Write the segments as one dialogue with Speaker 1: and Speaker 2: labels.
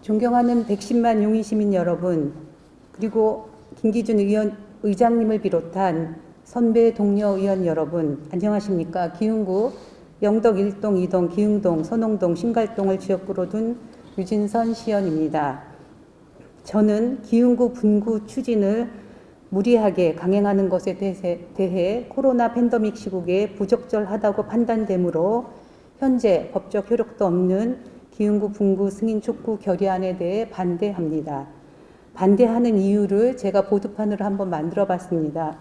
Speaker 1: 존경하는 110만 용인 시민 여러분, 그리고 김기준 의장님을 비롯한 선배 동료 의원 여러분, 안녕하십니까? 기흥구 영덕 1동, 2동, 기흥동, 선홍동, 신갈동을 지역구로 둔 유진선 시의원입니다. 저는 기흥구 분구 추진을 무리하게 강행하는 것에 대해 코로나 팬데믹 시국에 부적절하다고 판단되므로 현재 법적 효력도 없는 기흥구 분구 승인 촉구 결의안에 대해 반대합니다. 반대하는 이유를 제가 보드판으로 한번 만들어 봤습니다.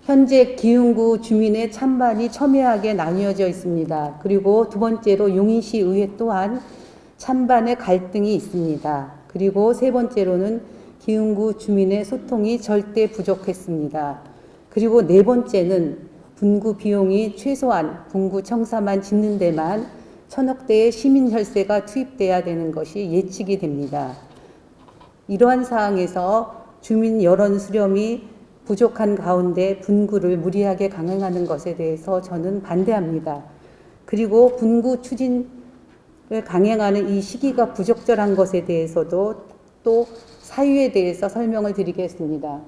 Speaker 1: 현재 기흥구 주민의 찬반이 첨예하게 나뉘어져 있습니다. 그리고 두 번째로 용인시 의회 또한 찬반의 갈등이 있습니다. 그리고 세 번째로는 기흥구 주민의 소통이 절대 부족했습니다. 그리고 네 번째는 분구 비용이 최소한 분구 청사만 짓는 데만 1,000억대의 시민 혈세가 투입돼야 되는 것이 예측이 됩니다. 이러한 사항에서 주민 여론 수렴이 부족한 가운데 분구를 무리하게 강행하는 것에 대해서 저는 반대합니다. 그리고 분구 추진을 강행하는 이 시기가 부적절한 것에 대해서도 또 사유에 대해서 설명을 드리겠습니다.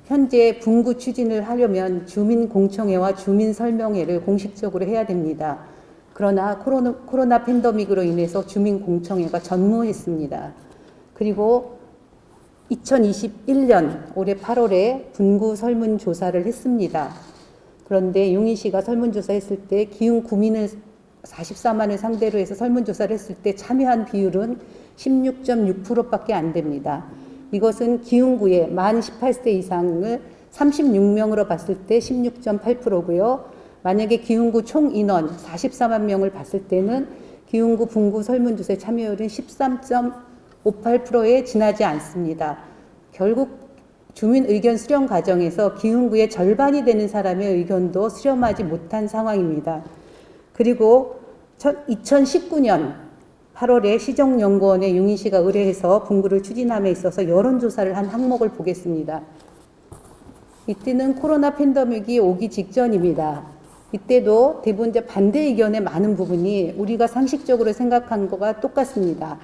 Speaker 1: 현재 분구 추진을 하려면 주민공청회와 주민설명회를 공식적으로 해야 됩니다. 그러나 코로나 팬데믹으로 인해서 주민공청회가 전무했습니다. 그리고 2021년 올해 8월에 분구 설문조사를 했습니다. 그런데 용인시가 설문조사했을 때 기흥 구민을 44만을 상대로 해서 설문조사를 했을 때 참여한 비율은 16.6%밖에 안 됩니다. 이것은 기흥구의 만 18세 이상을 36명으로 봤을 때 16.8%고요. 만약에 기흥구 총 인원 44만 명을 봤을 때는 기흥구 분구 설문조사의 참여율은 13.58%에 지나지 않습니다. 결국 주민 의견 수렴 과정에서 기흥구의 절반이 되는 사람의 의견도 수렴하지 못한 상황입니다. 그리고 2019년 8월에 시정연구원에 용인시가 의뢰해서 분구를 추진함에 있어서 여론조사를 한 항목을 보겠습니다. 이때는 코로나 팬데믹이 오기 직전입니다. 이때도 대부분 반대 의견의 많은 부분이 우리가 상식적으로 생각한 것과 똑같습니다.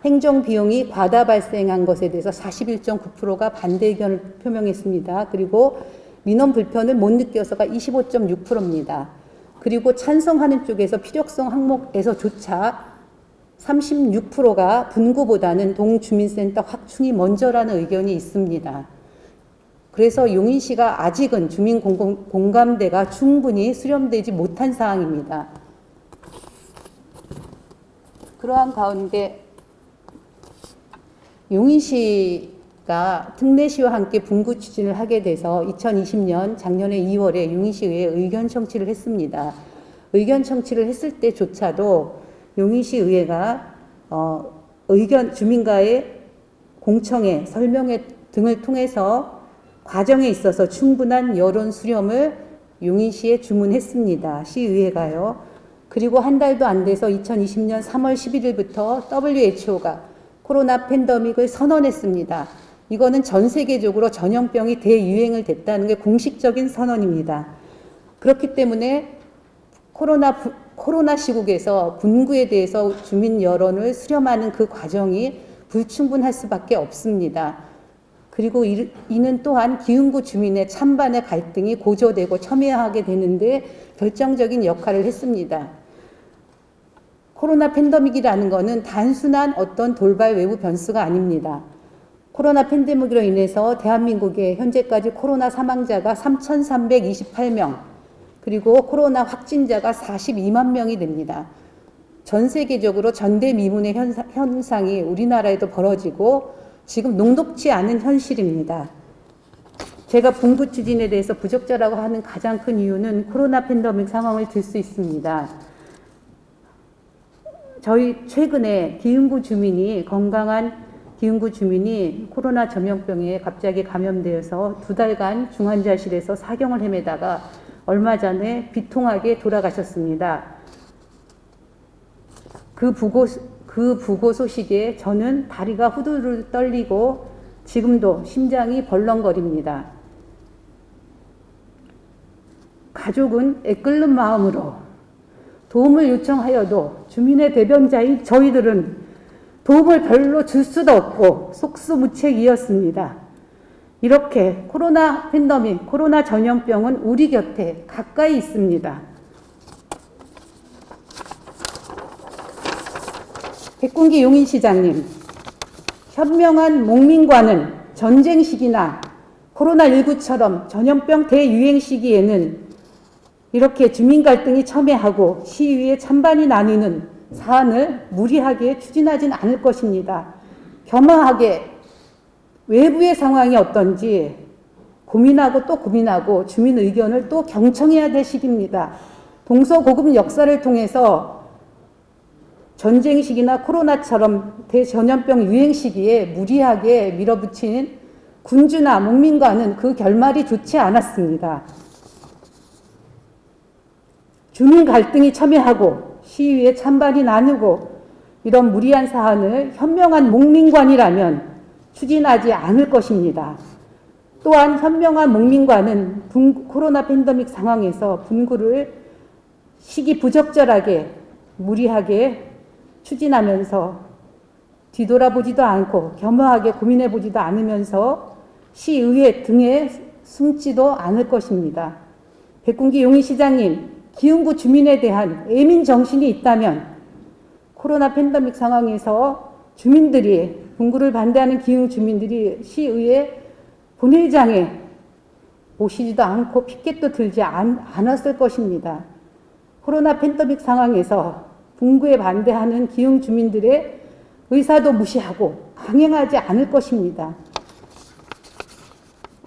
Speaker 1: 행정 비용이 과다 발생한 것에 대해서 41.9%가 반대 의견을 표명했습니다. 그리고 민원 불편을 못 느껴서가 25.6%입니다. 그리고 찬성하는 쪽에서 필요성 항목에서조차 36%가 분구보다는 동주민센터 확충이 먼저라는 의견이 있습니다. 그래서 용인시가 아직은 주민 공감대가 충분히 수렴되지 못한 사항입니다. 그러한 가운데 용인시가 특례시와 함께 분구 추진을 하게 돼서 2020년 작년에 2월에 용인시의회에 의견 청취를 했습니다. 의견 청취를 했을 때조차도 용인시 의회가 주민과의 공청회, 설명회 등을 통해서 과정에 있어서 충분한 여론 수렴을 용인시에 주문했습니다. 시의회가요. 그리고 한 달도 안 돼서 2020년 3월 11일부터 WHO가 코로나 팬데믹을 선언했습니다. 이거는 전 세계적으로 전염병이 대유행을 됐다는 게 공식적인 선언입니다. 그렇기 때문에 코로나 시국에서 분구에 대해서 주민 여론을 수렴하는 그 과정이 불충분할 수밖에 없습니다. 그리고 이는 또한 기흥구 주민의 찬반의 갈등이 고조되고 첨예하게 되는데 결정적인 역할을 했습니다. 코로나 팬데믹이라는 것은 단순한 어떤 돌발 외부 변수가 아닙니다. 코로나 팬데믹으로 인해서 대한민국에 현재까지 코로나 사망자가 3,328명, 그리고 코로나 확진자가 42만 명이 됩니다. 전 세계적으로 전대미문의 현상이 우리나라에도 벌어지고 지금 녹록지 않은 현실입니다. 제가 분구 추진에 대해서 부적절하고 하는 가장 큰 이유는 코로나 팬데믹 상황을 들 수 있습니다. 저희 최근에 건강한 기흥구 주민이 코로나 전염병에 갑자기 감염되어서 2달간 중환자실에서 사경을 헤매다가 얼마 전에 비통하게 돌아가셨습니다. 그 부고 소식에 저는 다리가 후들후들 떨리고 지금도 심장이 벌렁거립니다. 가족은 애끓는 마음으로 도움을 요청하여도 주민의 대변자인 저희들은 도움을 별로 줄 수도 없고 속수무책이었습니다. 이렇게 코로나 팬데믹, 코로나 전염병은 우리 곁에 가까이 있습니다. 백군기 용인시장님, 현명한 목민과는 전쟁 시기나 코로나19처럼 전염병 대유행 시기에는 이렇게 주민 갈등이 첨예하고 시위에 찬반이 나뉘는 사안을 무리하게 추진하진 않을 것입니다. 겸허하게 외부의 상황이 어떤지 고민하고 또 고민하고 주민 의견을 또 경청해야 될 시기입니다. 동서고금 역사를 통해서 전쟁 시기나 코로나처럼 대전염병 유행 시기에 무리하게 밀어붙인 군주나 목민과는 그 결말이 좋지 않았습니다. 주민 갈등이 첨예하고 시위에 찬반이 나누고 이런 무리한 사안을 현명한 목민관이라면 추진하지 않을 것입니다. 또한 현명한 목민관은 코로나 팬데믹 상황에서 분구를 시기부적절하게 무리하게 추진하면서 뒤돌아보지도 않고 겸허하게 고민해보지도 않으면서 시의회 등에 숨지도 않을 것입니다. 백군기 용인시장님, 기흥구 주민에 대한 애민 정신이 있다면 코로나 팬데믹 상황에서 주민들이 분구를 반대하는 기흥 주민들이 시의회 본회의장에 모시지도 않고 피켓도 들지 않았을 것입니다. 코로나 팬데믹 상황에서 분구에 반대하는 기흥 주민들의 의사도 무시하고 강행하지 않을 것입니다.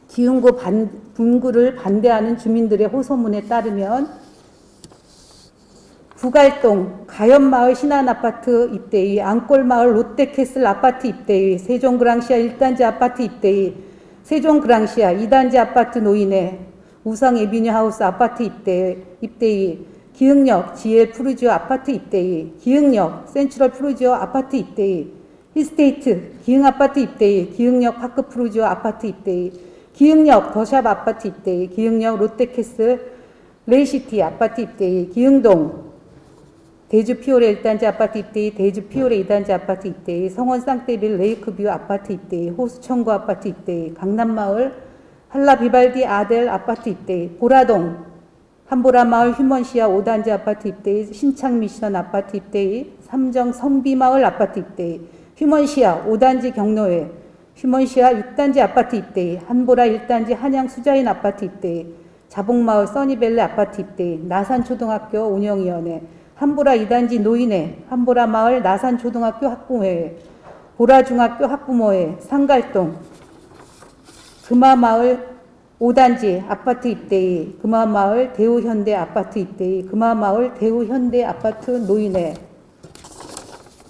Speaker 1: 기흥구 분구를 반대하는 주민들의 호소문에 따르면 부갈동 가연마을 신한아파트 입대위, 앙골마을 롯데캐슬 아파트 입대위, 세종그랑시아 1단지 아파트 입대위, 세종그랑시아 2단지 아파트 노인회, 우성에비뉴 하우스 아파트 입대위, 기흥역 GL 푸르지오 아파트 입대위, 기흥역 센트럴 푸르지오 아파트 입대위, 힐스테이트 기흥 아파트 입대위, 기흥역 파크 푸르지오 아파트 입대위, 기흥역 더샵 아파트 입대위, 기흥역 롯데캐슬 레이시티 아파트 입대위, 기흥동 대주 피오레 1단지 아파트 입대위, 대주 피오레 2단지 아파트 입대위, 성원 쌍떼빌 레이크뷰 아파트 입대위, 호수청구 아파트 입대위, 강남마을 한라 비발디 아델 아파트 입대위, 보라동 한보라마을 휴먼시아 5단지 아파트 입대위, 신창미션 아파트 입대위, 삼정 성비마을 아파트 입대위, 휴먼시아 5단지 경로회, 휴먼시아 6단지 아파트 입대위, 한보라 1단지 한양 수자인 아파트 입대위, 자봉마을 써니밸리 아파트 입대위, 나산초등학교 운영위원회, 한보라 2단지 노인회, 한보라 마을 나산초등학교 학부모회, 보라중학교 학부모회, 상갈동, 금화마을 5단지 아파트 입대위, 금화마을 대우현대 아파트 입대위, 금화마을 대우현대 아파트 노인회.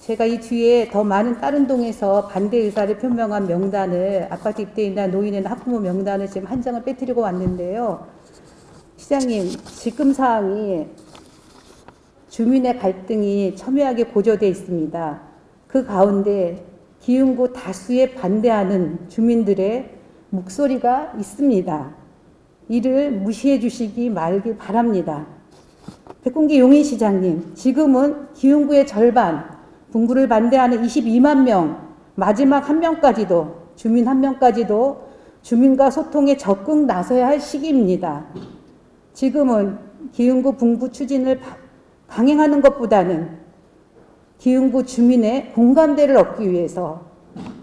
Speaker 1: 제가 이 뒤에 더 많은 다른 동에서 반대 의사를 표명한 명단을 아파트 입대위나 노인회나 학부모 명단을 지금 한 장을 빼뜨리고 왔는데요. 시장님, 지금 사항이 주민의 갈등이 첨예하게 고조되어 있습니다. 그 가운데 기흥구 다수에 반대하는 주민들의 목소리가 있습니다. 이를 무시해 주시기 말기 바랍니다. 백군기 용인시장님, 지금은 기흥구의 절반, 분구를 반대하는 22만 명, 마지막 한 명까지도, 주민 한 명까지도 주민과 소통에 적극 나서야 할 시기입니다. 지금은 기흥구 분구 추진을 강행하는 것보다는 기흥구 주민의 공감대를 얻기 위해서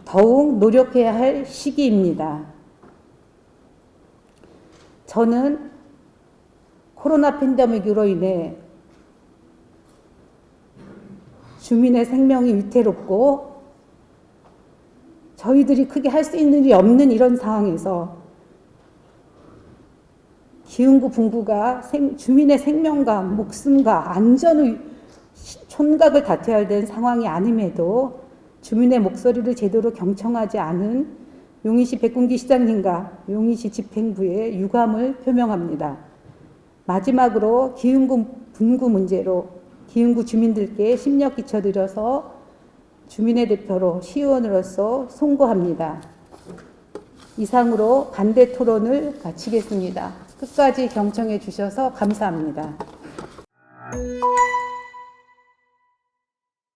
Speaker 1: 더욱 노력해야 할 시기입니다. 저는 코로나 팬데믹으로 인해 주민의 생명이 위태롭고 저희들이 크게 할 수 있는 일이 없는 이런 상황에서 기흥구 분구가 주민의 생명과 목숨과 안전의 촌각을 다퉈야 되는 상황이 아님에도 주민의 목소리를 제대로 경청하지 않은 용인시 백군기 시장님과 용인시 집행부에 유감을 표명합니다. 마지막으로 기흥구 분구 문제로 기흥구 주민들께 심력 끼쳐드려서 주민의 대표로 시의원으로서 송구합니다. 이상으로 반대 토론을 마치겠습니다. 끝까지 경청해 주셔서 감사합니다.